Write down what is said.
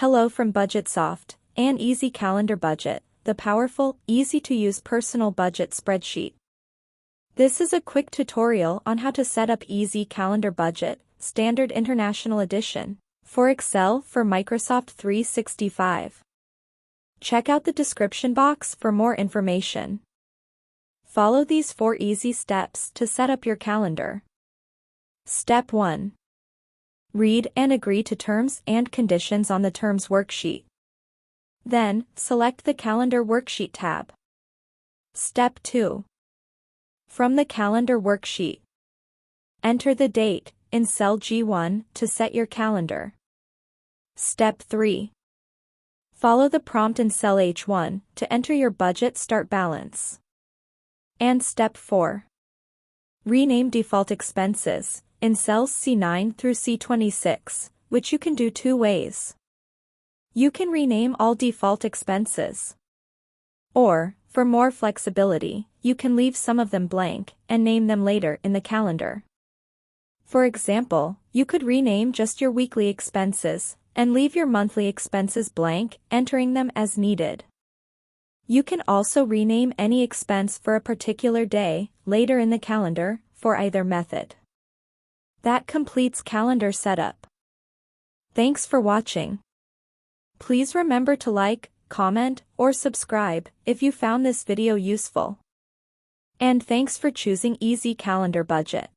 Hello from Bdgt-Soft, an easy calendar budget, the powerful, easy-to-use personal budget spreadsheet. This is a quick tutorial on how to set up Easy Calendar Budget, Standard International Edition, for Excel for Microsoft 365. Check out the description box for more information. Follow these 4 easy steps to set up your calendar. Step 1. Read and agree to terms and conditions on the Terms worksheet. Then, select the Calendar Worksheet tab. Step 2. From the Calendar worksheet, enter the date in cell G1 to set your calendar. Step 3. Follow the prompt in cell H1 to enter your budget start balance. And Step 4. Rename default expenses in cells C9 through C26, which you can do 2 ways. You can rename all default expenses. Or, for more flexibility, you can leave some of them blank and name them later in the calendar. For example, you could rename just your weekly expenses and leave your monthly expenses blank, entering them as needed. You can also rename any expense for a particular day later in the calendar for either method. That completes calendar setup. Thanks for watching. Please remember to like, comment, or subscribe if you found this video useful. And thanks for choosing Easy Calendar Budget.